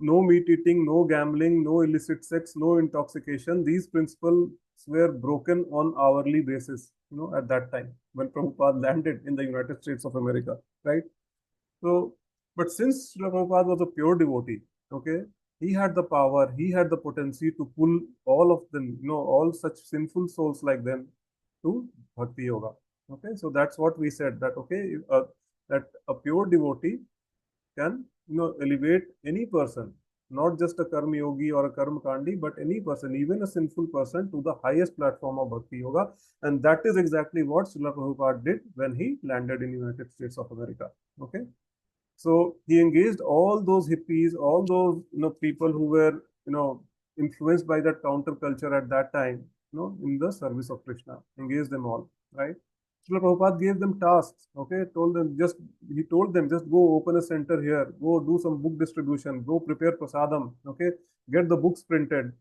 no meat eating, no gambling, no illicit sex, no intoxication. These principles were broken on hourly basis, at that time when Prabhupada landed in the United States of America, right? So, but since Srila Prabhupada was a pure devotee, okay, he had the power, he had the potency to pull all of them, all such sinful souls like them to Bhakti Yoga. Okay, so that's what we said that, okay, that a pure devotee can, elevate any person, not just a karma yogi or a karma kandi, but any person, even a sinful person, to the highest platform of Bhakti Yoga. And that is exactly what Srila Prabhupada did when he landed in the United States of America. Okay. So he engaged all those hippies, all those people who were influenced by that counterculture at that time, in the service of Krishna. Engaged them all, right? Srila Prabhupada gave them tasks. Okay, he told them just go open a center here, go do some book distribution, go prepare prasadam. Okay, get the books printed,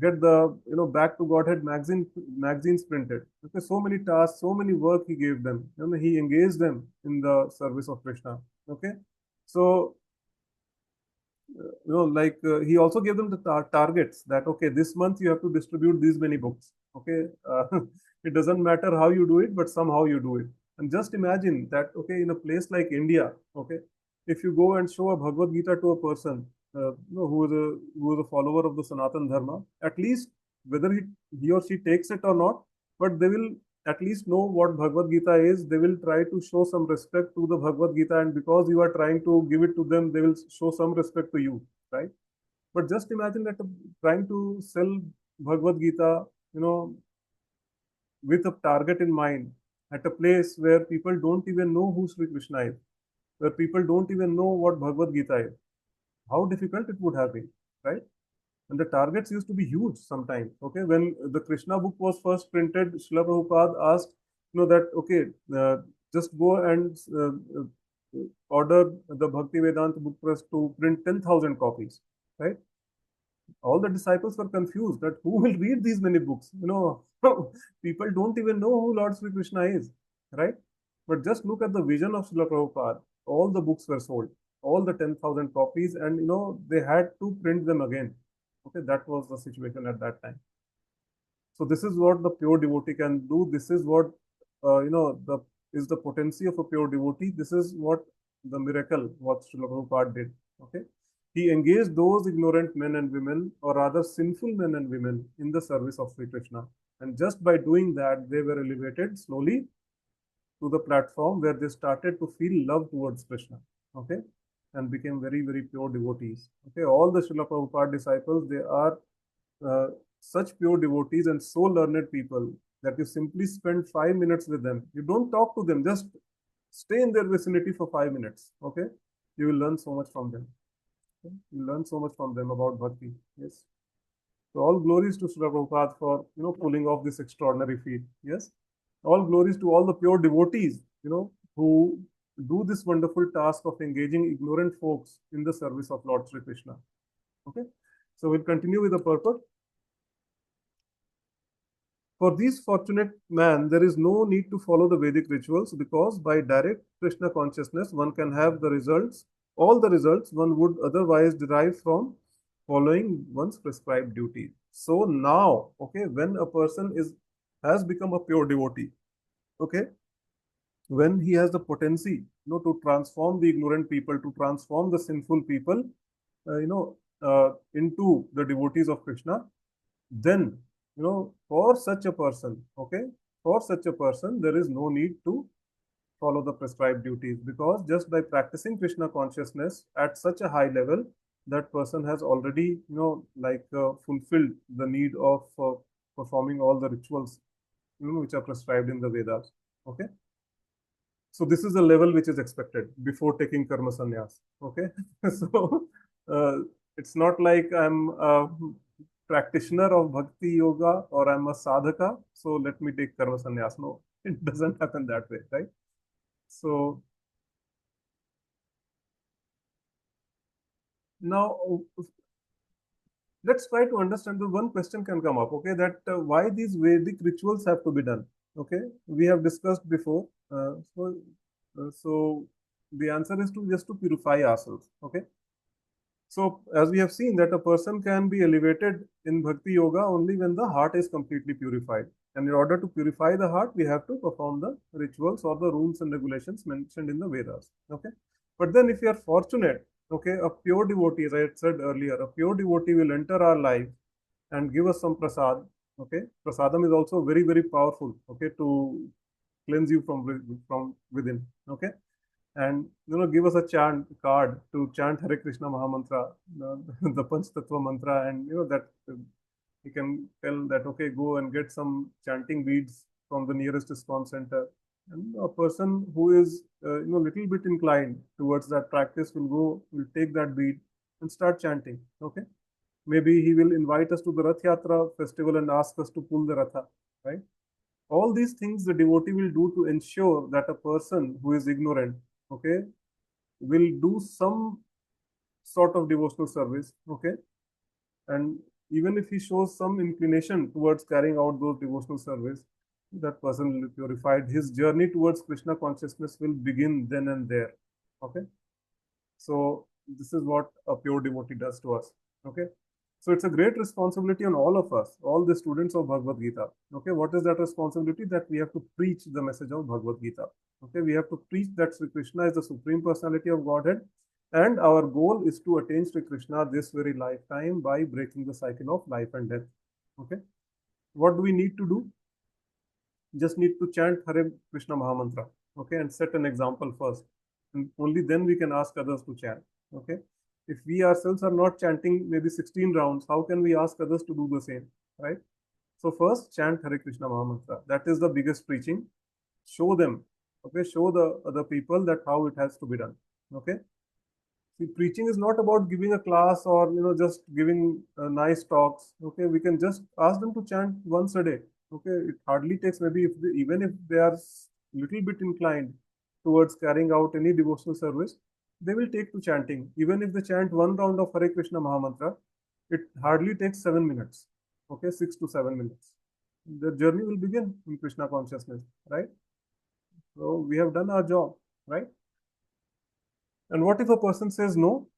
get the Back to Godhead magazines printed. Okay, so many tasks, so many work he gave them. He engaged them in the service of Krishna. Okay. So, like he also gave them the targets that, okay, this month you have to distribute these many books. Okay. It doesn't matter how you do it, but somehow you do it. And just imagine that, okay, in a place like India, okay, if you go and show a Bhagavad Gita to a person, who is a follower of the Sanatan Dharma, at least whether he or she takes it or not, but they will at least know what Bhagavad Gita is. They will try to show some respect to the Bhagavad Gita, and because you are trying to give it to them, they will show some respect to you, right? But just imagine that trying to sell Bhagavad Gita, with a target in mind, at a place where people don't even know who Sri Krishna is, where people don't even know what Bhagavad Gita is. How difficult it would have been, right? And the targets used to be huge sometimes. Okay, when the Krishna book was first printed, Srila Prabhupada asked, that, okay, just go and order the Bhakti Vedanta book press to print 10,000 copies, right? All the disciples were confused that who will read these many books? People don't even know who Lord Sri Krishna is, right? But just look at the vision of Srila Prabhupada. All the books were sold, all the 10,000 copies, and they had to print them again. Okay, that was the situation at that time. So this is what the pure devotee can do. This is what the is the potency of a pure devotee. This is what the miracle what Srila Prabhupada did. Okay, he engaged those ignorant men and women, or rather sinful men and women, in the service of Sri Krishna. And just by doing that, they were elevated slowly to the platform where they started to feel love towards Krishna. Okay, and became very, very pure devotees. Okay, all the Srila Prabhupada disciples, they are such pure devotees and so learned people that you simply spend 5 minutes with them. You don't talk to them, just stay in their vicinity for 5 minutes. Okay, you will learn so much from them. Okay? You learn so much from them about bhakti. Yes. So all glories to Srila Prabhupada for pulling off this extraordinary feat. Yes. All glories to all the pure devotees, who do this wonderful task of engaging ignorant folks in the service of Lord Sri Krishna. Okay. So we'll continue with the purport. For these fortunate man, there is no need to follow the Vedic rituals, because by direct Krishna consciousness, one can have the results, all the results one would otherwise derive from following one's prescribed duty. So now, okay, when a person has become a pure devotee, okay, when he has the potency, to transform the ignorant people, to transform the sinful people, into the devotees of Krishna, then, for such a person, okay, for such a person, there is no need to follow the prescribed duties, because just by practicing Krishna consciousness at such a high level, that person has already, fulfilled the need of performing all the rituals, which are prescribed in the Vedas. Okay. So this is the level which is expected before taking karma sannyas. Okay. So uh, it's not like I'm a practitioner of bhakti yoga or I'm a sadhaka, so let me take karma sannyas. No, it doesn't happen that way, right? So now let's try to understand. The one question can come up, okay, that why these Vedic rituals have to be done. Okay, we have discussed before. So the answer is to just to purify ourselves. Okay, so as we have seen that a person can be elevated in bhakti yoga only when the heart is completely purified. And in order to purify the heart, we have to perform the rituals or the rules and regulations mentioned in the Vedas. Okay. But then if we are fortunate, okay, a pure devotee, as I had said earlier, a pure devotee will enter our life and give us some prasad. Okay. Prasadam is also very, very powerful, okay, to cleanse you from within. Okay, and give us a chant card to chant Hare Krishna Mahamantra, the Panch Tattva mantra, and that you can tell that, okay, go and get some chanting beads from the nearest ISKCON center. And a person who is little bit inclined towards that practice will take that bead and start chanting. Okay, maybe he will invite us to the Rath Yatra festival and ask us to pull the Ratha, right? All these things the devotee will do to ensure that a person who is ignorant, okay, will do some sort of devotional service, okay, and even if he shows some inclination towards carrying out those devotional service, that person will be purified. His journey towards Krishna consciousness will begin then and there. Okay, so this is what a pure devotee does to us. Okay, so it's a great responsibility on all of us, all the students of Bhagavad Gita. Okay, what is that responsibility? That we have to preach the message of Bhagavad Gita. Okay, we have to preach that Sri Krishna is the Supreme Personality of Godhead, and our goal is to attain Sri Krishna this very lifetime by breaking the cycle of life and death. Okay, what do we need to do? Just need to chant Hare Krishna Mahamantra. Okay, and set an example first, and only then we can ask others to chant. Okay, if we ourselves are not chanting maybe 16 rounds, how can we ask others to do the same, right? So first chant Hare Krishna Mahamantra. That is the biggest preaching. Show them, okay, show the other people that how it has to be done. Okay, see, preaching is not about giving a class or just giving nice talks. Okay, we can just ask them to chant once a day. Okay, it hardly takes, maybe if even if they are little bit inclined towards carrying out any devotional service, they will take to chanting. Even if they chant one round of Hare Krishna Mahamantra, it hardly takes 7 minutes. Okay, 6 to 7 minutes. The journey will begin in Krishna consciousness, right? So we have done our job, right? And what if a person says no?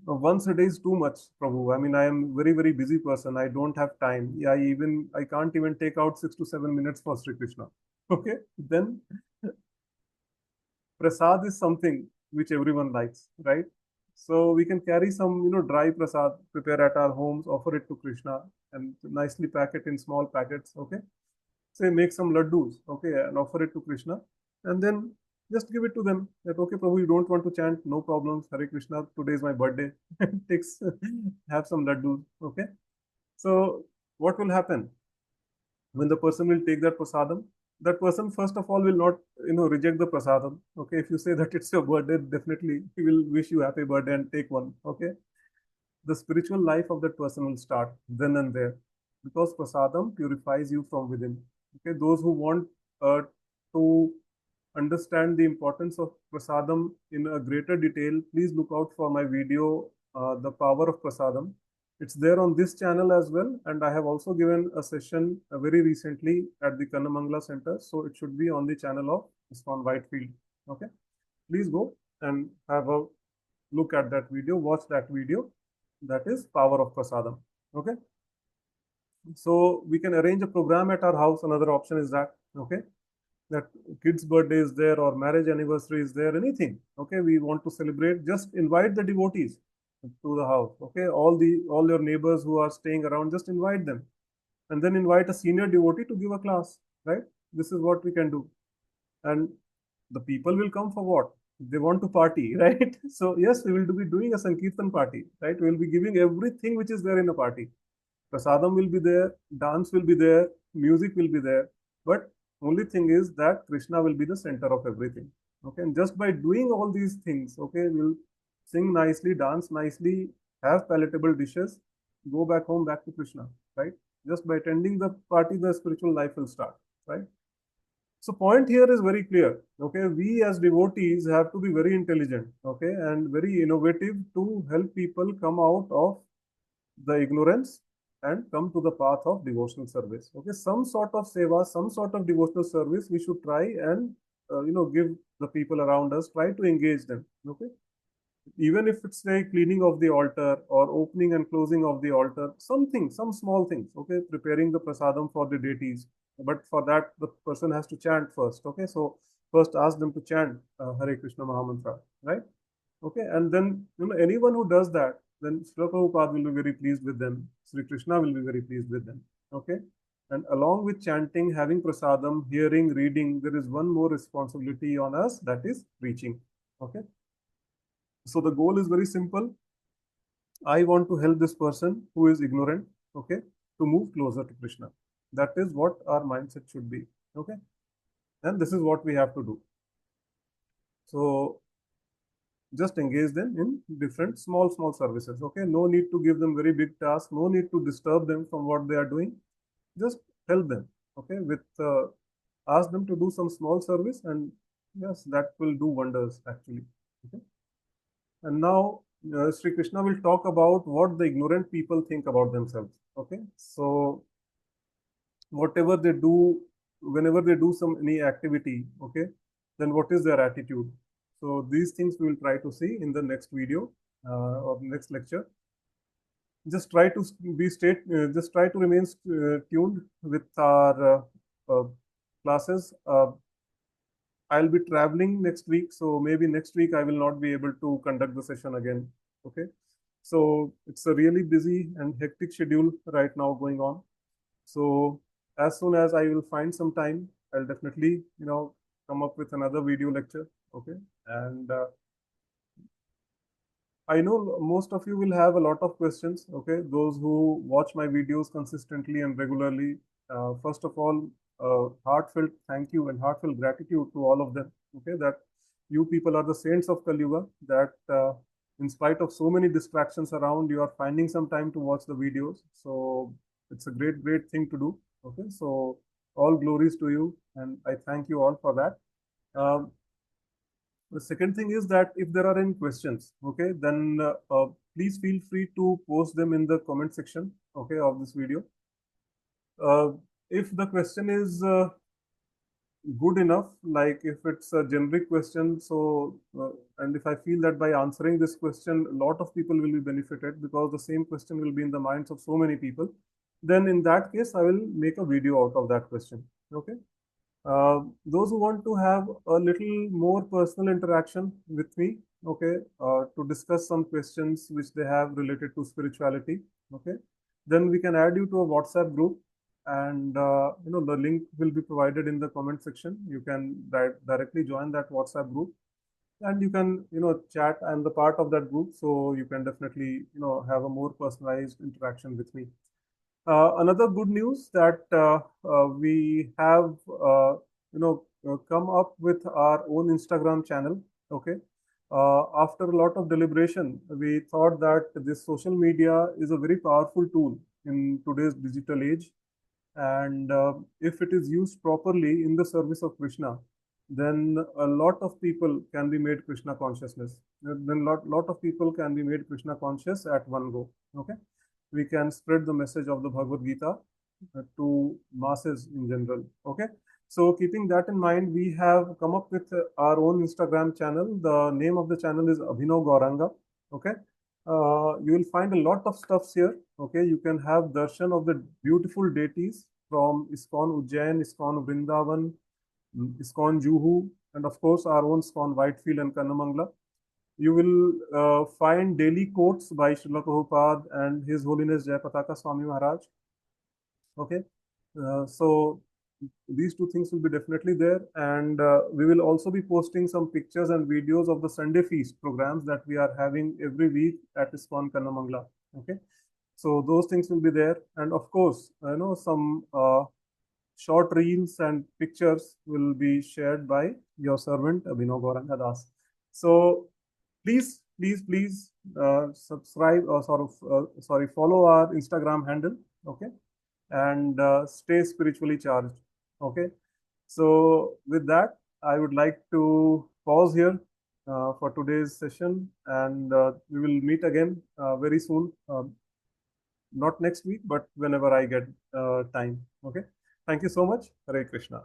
Once a day is too much, Prabhu. I mean, I am very, very busy person. I don't have time. Yeah, I can't even take out 6 to 7 minutes for Sri Krishna. Okay, then prasad is something which everyone likes, right? So we can carry some, dry prasad, prepare at our homes, offer it to Krishna, and nicely pack it in small packets. Okay, say make some laddus, okay, and offer it to Krishna, and then just give it to them. That, okay, Prabhu, you don't want to chant, no problems. Hare Krishna, today is my birthday. Takes have some laddus, okay. So what will happen when the person will take that prasadam? That person first of all will not reject the prasadam. Okay, if you say that it's your birthday, definitely he will wish you happy birthday and take one. Okay, the spiritual life of that person will start then and there, because prasadam purifies you from within. Okay, those who want to understand the importance of prasadam in a greater detail, please look out for my video, The Power of Prasadam. It's there on this channel as well, and I have also given a session very recently at the Kannamangala Center, so it should be on the channel of ISKCON Whitefield. Okay, please go and have a look at that video, watch that video. That is Power of Prasadam. Okay, so we can arrange a program at our house. Another option is that, okay, that kid's birthday is there or marriage anniversary is there, anything. Okay, we want to celebrate. Just invite the devotees to the house. Okay, all your neighbors who are staying around, just invite them, and then invite a senior devotee to give a class. Right? This is what we can do, and the people will come for what? They want to party, right? So yes, we will be doing a Sankirtan party, right? We will be giving everything which is there in a party. Prasadam will be there, dance will be there, music will be there, but only thing is that Krishna will be the center of everything. Okay, and just by doing all these things, okay, we'll sing nicely, dance nicely, have palatable dishes, go back home, back to Krishna, right? Just by attending the party, the spiritual life will start, right? So point here is very clear. Okay, we as devotees have to be very intelligent, okay, and very innovative to help people come out of the ignorance and come to the path of devotional service. Okay, some sort of seva, some sort of devotional service we should try and give the people around us, try to engage them. Okay, even if it's like cleaning of the altar or opening and closing of the altar, something, some small things. Okay, preparing the prasadam for the deities, but for that the person has to chant first. Okay, so first ask them to chant Hare Krishna Mahamantra, right? Okay, and then anyone who does that, then Srila Prabhupada will be very pleased with them. Sri Krishna will be very pleased with them. Okay, and along with chanting, having prasadam, hearing, reading, there is one more responsibility on us, that is preaching. Okay, so the goal is very simple. I want to help this person who is ignorant, okay, to move closer to Krishna. That is what our mindset should be. Okay, and this is what we have to do. So just engage them in different small services. Okay, no need to give them very big tasks, no need to disturb them from what they are doing. Just help them, okay, with ask them to do some small service, and yes, that will do wonders actually. Okay, and now Sri Krishna will talk about what the ignorant people think about themselves. Okay, so whatever they do, whenever they do some any activity, okay, then what is their attitude? So these things we will try to see in the next video or next lecture. Just try to just try to remain tuned with our classes. I'll be traveling next week, so maybe next week I will not be able to conduct the session again. Okay, so it's a really busy and hectic schedule right now going on. So as soon as I will find some time, I'll definitely come up with another video lecture. Okay, and I know most of you will have a lot of questions. Okay, those who watch my videos consistently and regularly. First of all, heartfelt thank you and heartfelt gratitude to all of them. Okay, that you people are the saints of Kali Yuga. That in spite of so many distractions around, you are finding some time to watch the videos. So it's a great thing to do. Okay, so all glories to you, and I thank you all for that. The second thing is that if there are any questions, okay, then please feel free to post them in the comment section, okay, of this video. If the question is good enough, like if it's a generic question, so and if I feel that by answering this question, a lot of people will be benefited because the same question will be in the minds of so many people, then in that case, I will make a video out of that question, okay. Those who want to have a little more personal interaction with me, okay, to discuss some questions which they have related to spirituality, okay, then we can add you to a WhatsApp group, and the link will be provided in the comment section. You can directly join that WhatsApp group, and you can chat. I'm the part of that group, so you can definitely have a more personalized interaction with me. Another good news that we have, come up with our own Instagram channel. Okay. After a lot of deliberation, we thought that this social media is a very powerful tool in today's digital age. And if it is used properly in the service of Krishna, then a lot of people can be made Krishna consciousness. Then lot of people can be made Krishna conscious at one go. Okay, we can spread the message of the Bhagavad Gita to masses in general. Okay, so keeping that in mind, we have come up with our own Instagram channel. The name of the channel is Abhinava Gauranga. Okay, you will find a lot of stuffs here. Okay, you can have darshan of the beautiful deities from ISKCON Ujjain, ISKCON Vrindavan, ISKCON Juhu, and of course our own ISKCON Whitefield and Kannamangala. You will find daily quotes by Srila Prabhupada and His Holiness Jayapataka Swami Maharaj. Okay, so these two things will be definitely there, and we will also be posting some pictures and videos of the Sunday feast programs that we are having every week at ISKCON Kannamangala. Okay, so those things will be there, and of course, some short reels and pictures will be shared by your servant Abhinava Gauranga Das. So please subscribe or follow our Instagram handle. Okay, and stay spiritually charged. Okay, so with that, I would like to pause here for today's session, and we will meet again very soon. Not next week, but whenever I get time. Okay, thank you so much. Hare Krishna.